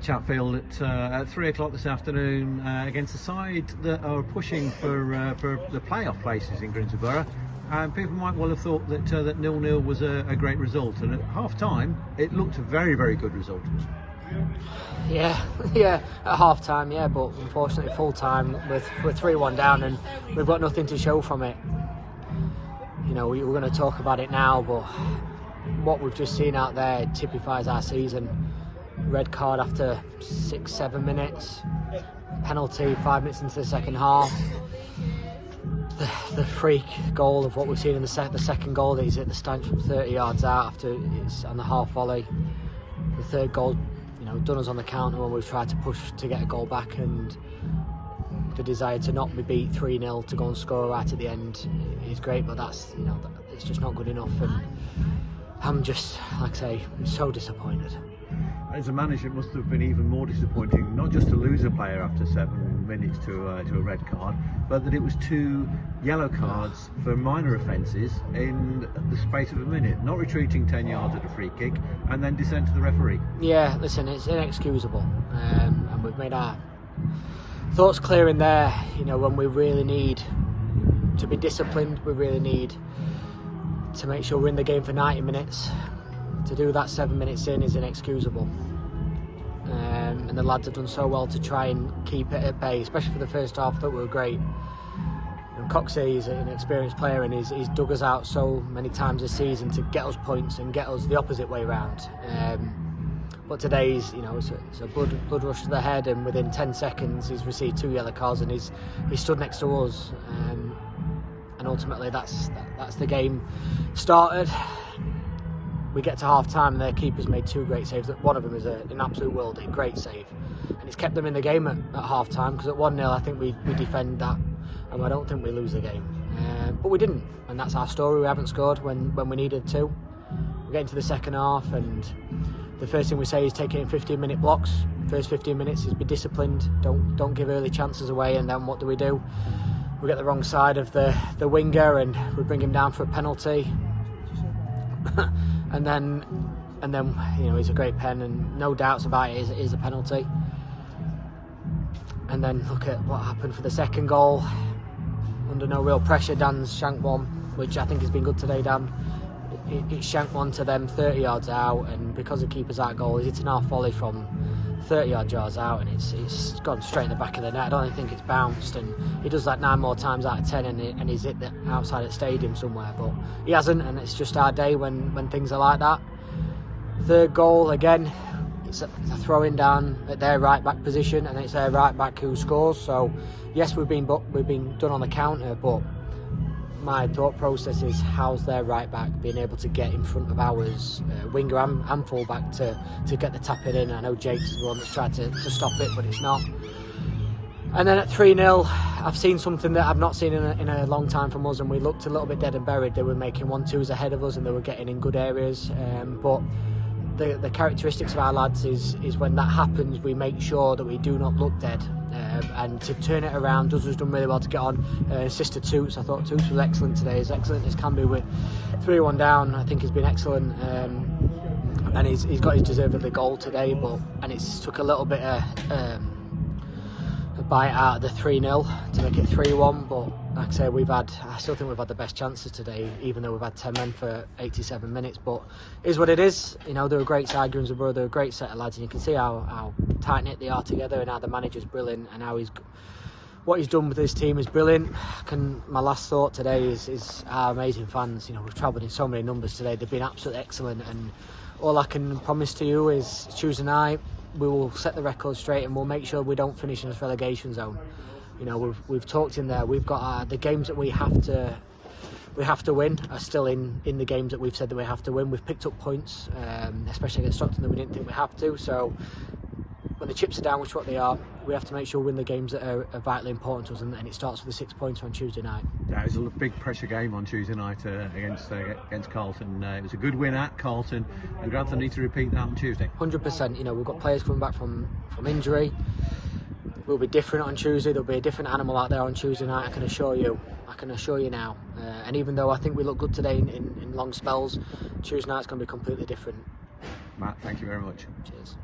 Chatfield at 3 o'clock this afternoon against a side that are pushing for the playoff places in Grimsby Borough. And people might well have thought that 0-0 was a great result, and at half time it looked a very, very good result. Yeah, at half time, yeah, but unfortunately full time we're 3-1 down and we've got nothing to show from it. You know, we're going to talk about it now, but what we've just seen out there typifies our season. Red card after 6-7 minutes, penalty 5 minutes into the second half. The freak goal of what we've seen in the second goal that he's hit the stanch from 30 yards out after it's on the half volley. The third goal, you know, done us on the counter when we've tried to push to get a goal back, and the desire to not be beat 3-0 to go and score right at the end is great, but that's, you know, it's just not good enough, and I'm just, like I say, I'm so disappointed. As a manager, it must have been even more disappointing, not just to lose a player after 7 minutes to a red card, but that it was 2 yellow cards for minor offences in the space of a minute, not retreating 10 yards at a free kick and then dissent to the referee. Yeah, listen, it's inexcusable, and we've made our thoughts clear in there. You know, when we really need to be disciplined, we really need to make sure we're in the game for 90 minutes. To do that 7 minutes in is inexcusable, and the lads have done so well to try and keep it at bay, especially for the first half that were great. And Coxey is an experienced player, and he's dug us out so many times this season to get us points and get us the opposite way round. But today's, you know, it's a blood rush to the head, and within 10 seconds he's received 2 yellow cards, and he's stood next to us, and ultimately that's the game started. We get to half time and their keeper's made 2 great saves. One of them is an absolute worldie, great save, and it's kept them in the game at half time, because at 1-0 I think we defend that, and I don't think we lose the game, but we didn't, and that's our story. We haven't scored when we needed to. We get into the second half, and the first thing we say is take it in 15-minute blocks. First 15 minutes is be disciplined, don't give early chances away, and then what do? We get the wrong side of the winger and we bring him down for a penalty. and then you know, he's a great pen, and no doubts about it, is a penalty. And then look at what happened for the second goal. Under no real pressure, Dan's shanked one, which I think has been good today, Dan. It shanked one to them 30 yards out, and because the keeper's out goal, he's hitting our volley from 30 yards out, and it's gone straight in the back of the net. I don't even think it's bounced, and he does that 9 more times out of 10, and he's hit the outside of the stadium somewhere, but he hasn't, and it's just our day when things are like that. Third goal, again, it's a throw-in down at their right back position, and it's their right back who scores. So yes, we've been done on the counter, but my thought process is, how's their right back being able to get in front of ours winger and full back to get the tap it in? I know Jake's the one that's tried to stop it, but it's not. And then at 3-0, I've seen something that I've not seen in a long time from us, and we looked a little bit dead and buried. They were making 1-2s ahead of us, and they were getting in good areas, but the characteristics of our lads is when that happens, we make sure that we do not look dead, and to turn it around. Douglas done really well to get on, assisted Toots. I thought Toots was excellent today, as excellent as can be with 3-1 down. I think he's been excellent, and he's got his deservedly goal today, and it's took a little bit of a bite out of the 3-0 to make it 3-1, but like I say, I still think we've had the best chances today, even though we've had 10 men for 87 minutes, but it is what it is. You know, they're a great side, Grimsby Borough, they're a great set of lads, and you can see how tight-knit they are together, and how the manager's brilliant, and how what he's done with his team is brilliant. My last thought today is our amazing fans. You know, we've travelled in so many numbers today, they've been absolutely excellent, and all I can promise to you is Tuesday night we will set the record straight, and we'll make sure we don't finish in a relegation zone. You know, we've talked in there. We've got the games that we have to win are still in the games that we've said that we have to win. We've picked up points, especially against Stockton, that we didn't think we have to. So when the chips are down, which is what they are, we have to make sure we win the games that are vitally important to us, and it starts with the 6 points on Tuesday night. Yeah, it was a big pressure game on Tuesday night against Carlton. It was a good win at Carlton, and Grantham need to repeat that on Tuesday. 100%. You know, we've got players coming back from injury. We'll be different on Tuesday. There'll be a different animal out there on Tuesday night, I can assure you now. And even though I think we look good today in long spells, Tuesday night's going to be completely different. Matt, thank you very much. Cheers.